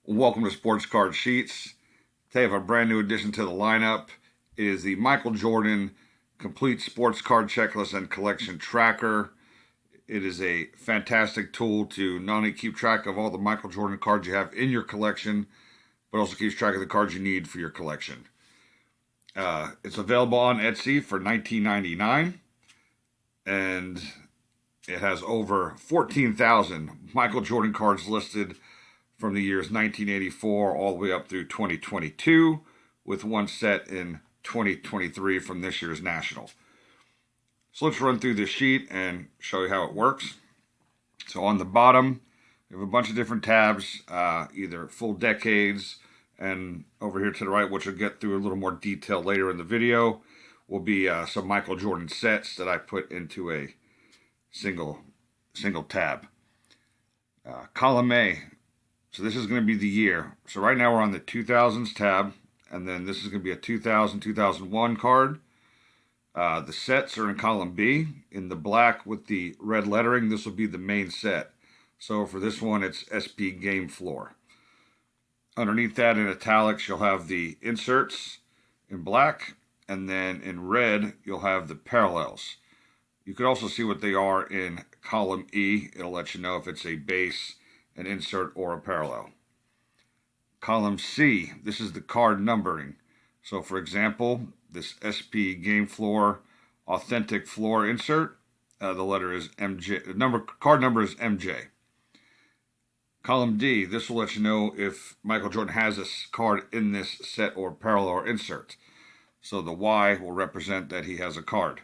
Welcome to Sports Card Sheets. Today I have a brand new addition to the lineup. It is the Michael Jordan Complete Sports Card Checklist and Collection Tracker. It is a fantastic tool to not only keep track of all the Michael Jordan cards you have in your collection, but also keeps track of the cards you need for your collection. It's available on Etsy for $19.99, and it has over 14,000 Michael Jordan cards listed from the years 1984 all the way up through 2022, with one set in 2023 from this year's National. So let's run through this sheet and show you how it works. So on the bottom, we have a bunch of different tabs, either full decades, and over here to the right, which we'll get through a little more detail later in the video, will be some Michael Jordan sets that I put into a single tab. Column A. So this is going to be the year. So right now we're on the 2000s tab, and then this is going to be a 2000, 2001 card. The sets are in column B. In the black with the red lettering, this will be the main set. So for this one, it's SP Game Floor. Underneath that in italics, you'll have the inserts in black, and then in red, you'll have the parallels. You could also see what they are in column E. It'll let you know if it's a base, an insert, or a parallel. Column C, this is the card numbering. So for example, this SP Game Floor Authentic Floor insert, the letter is MJ, card number is MJ. Column D, this will let you know if Michael Jordan has a card in this set or parallel or insert. So the Y will represent that he has a card.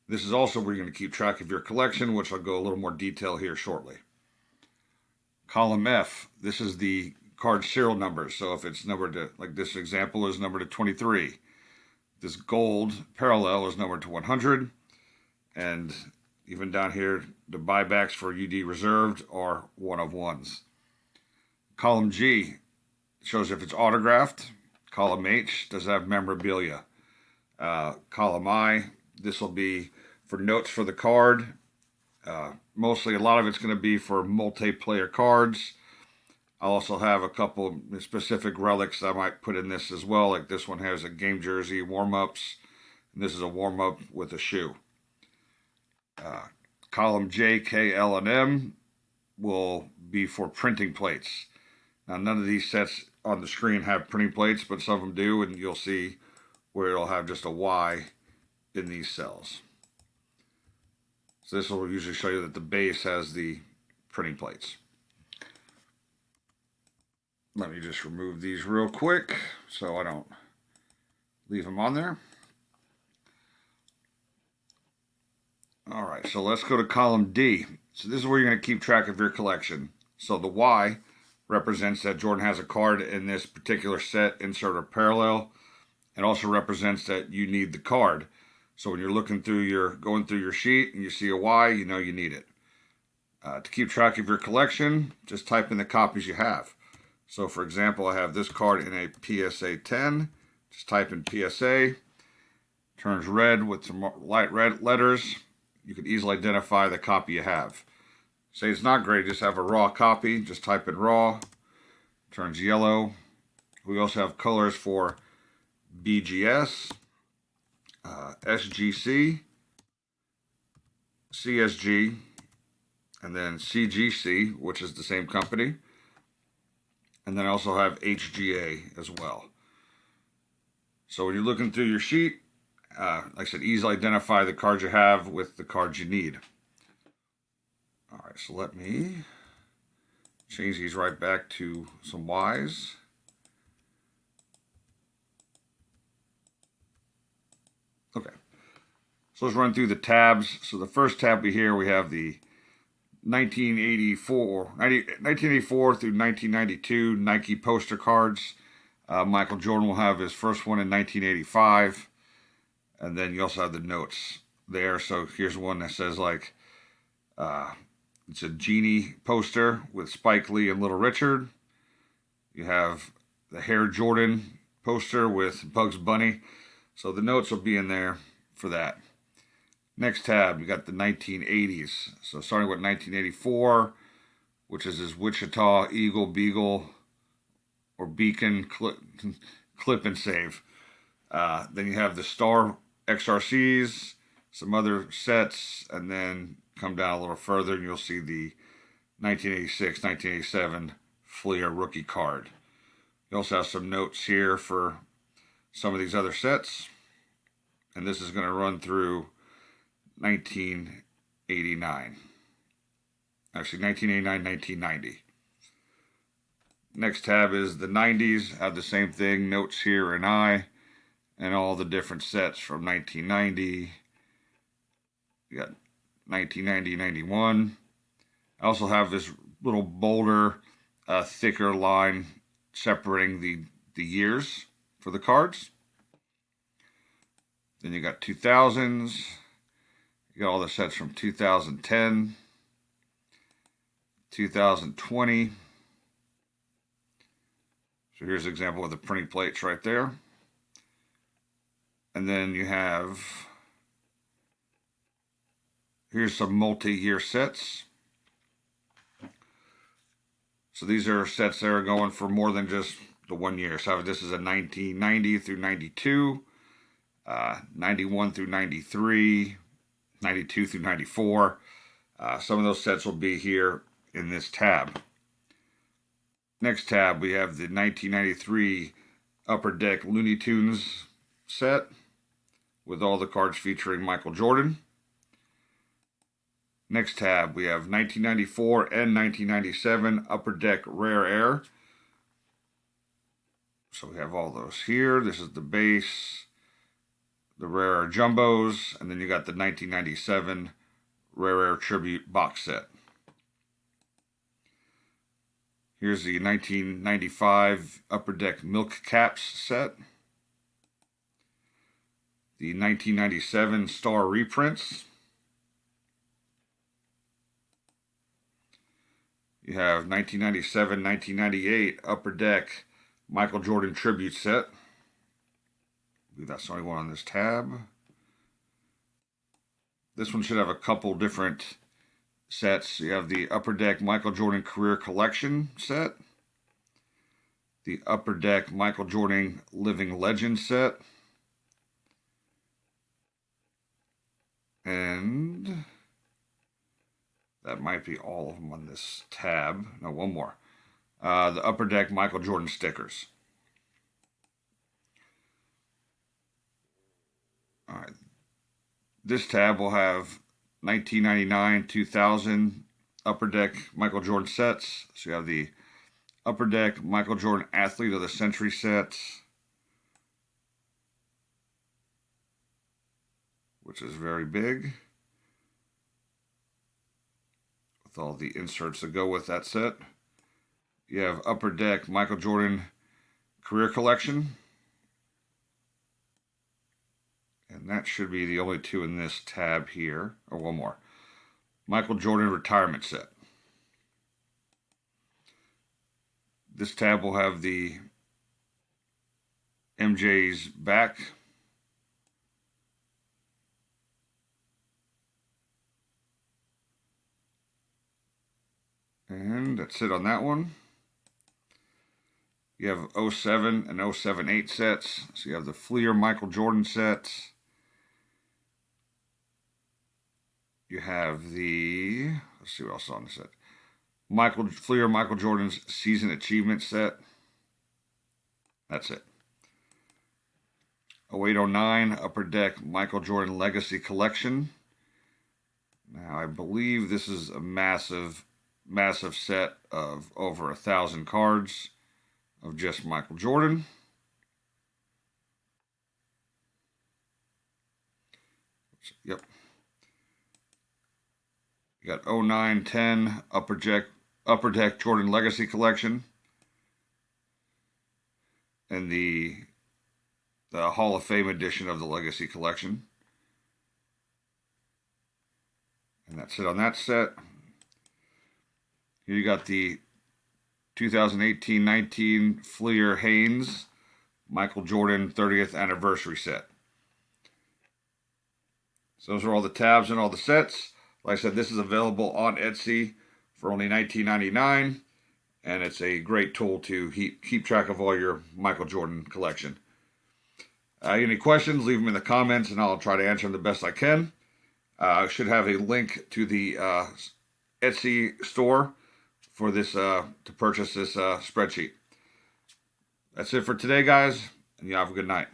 This is also where you're going to keep track of your collection, which I'll go a little more detail here shortly. Column F, this is the card serial number. So if it's numbered to, like this example is numbered to 23. This gold parallel is numbered to 100. And even down here, the buybacks for UD reserved are 1 of 1s. Column G shows if it's autographed. Column H does have memorabilia. Column I, this will be for notes for the card. Mostly a lot of it's going to be for multiplayer cards. I'll also have a couple specific relics I might put in this as well. Like this one has a game jersey warm-ups. And this is a warm-up with a shoe. Column J, K, L, and M will be for printing plates. Now, none of these sets on the screen have printing plates, but some of them do, and you'll see where it'll have just a Y in these cells. So this will usually show you that the base has the printing plates. Let me just remove these real quick so I don't leave them on there. All right, so let's go to column D. So this is where you're going to keep track of your collection. So the Y represents that Jordan has a card in this particular set, insert, or parallel. It also represents that you need the card. So when you're going through your sheet and you see a Y, you know you need it. To keep track of your collection, just type in the copies you have. So for example, I have this card in a PSA 10. Just type in PSA. Turns red with some light red letters. You can easily identify the copy you have. Say it's not gray, just have a raw copy. Just type in raw. Turns yellow. We also have colors for BGS, SGC, CSG, and then CGC, which is the same company. And then I also have HGA as well. So when you're looking through your sheet, like I said, easily identify the cards you have with the cards you need. All right, so let me change these right back to some Ys. Okay, so let's run through the tabs. So the first tab we have the 1984 through 1992 Nike poster cards. Michael Jordan will have his first one in 1985. And then you also have the notes there. So here's one that says like, it's a Genie poster with Spike Lee and Little Richard. You have the Hair Jordan poster with Bugs Bunny. So the notes will be in there for that. Next tab, you got the 1980s. So starting with 1984, which is his Wichita Eagle Beagle or beacon clip and save. Then you have the Star XRCs, some other sets, and then come down a little further and you'll see the 1986, 1987 Fleer rookie card. You also have some notes here for some of these other sets. And this is going to run through 1989. Actually, 1989, 1990. Next tab is the 90s. Have the same thing, notes here and and all the different sets from 1990. You got 1990, 91. I also have this little bolder, thicker line separating the years for the cards. Then you got 2000s. You got all the sets from 2010, 2020. So here's an example of the printing plates right there. And then you have, here's some multi-year sets. So these are sets that are going for more than just the 1 year. So this is a 1990 through 92, 91 through 93, 92 through 94. Some of those sets will be here in this tab. Next tab, we have the 1993 Upper Deck Looney Tunes set with all the cards featuring Michael Jordan. Next tab, we have 1994 and 1997 Upper Deck Rare Air. So we have all those here. This is the base, the Rare Air Jumbos, and then you got the 1997 Rare Air Tribute box set. Here's the 1995 Upper Deck Milk Caps set. The 1997 Star reprints. You have 1997, 1998 Upper Deck Michael Jordan Tribute set. I believe that's the only one on this tab. This one should have a couple different sets. You have the Upper Deck Michael Jordan Career Collection set. The Upper Deck Michael Jordan Living Legend set. And that might be all of them on this tab. No, one more. The Upper Deck Michael Jordan stickers. All right. This tab will have 1999, 2000 Upper Deck Michael Jordan sets. So you have the Upper Deck Michael Jordan Athlete of the Century sets, which is very big, with all the inserts that go with that set. You have Upper Deck Michael Jordan Career Collection. And that should be the only two in this tab here. Or one more. Michael Jordan Retirement Set. This tab will have the MJ's back. And that's it on that one. You have 07 and 07-8 sets. So you have the Fleer Michael Jordan sets. You have the, let's see what else is on the set. Fleer Michael Jordan's Season Achievement set. That's it. 08-09 Upper Deck Michael Jordan Legacy Collection. Now I believe this is a massive set of over 1,000 cards of just Michael Jordan. Yep. You got 09-10 Upper Deck Jordan Legacy Collection. And the Hall of Fame edition of the Legacy Collection. And that's it on that set. Here you got the 2018-19 Fleer Haynes Michael Jordan 30th Anniversary set. So those are all the tabs and all the sets. Like I said, this is available on Etsy for only $19.99. and it's a great tool to keep track of all your Michael Jordan collection. Any questions, leave them in the comments, and I'll try to answer them the best I can. I should have a link to the Etsy store for this to purchase this spreadsheet. That's it for today, guys, and you have a good night.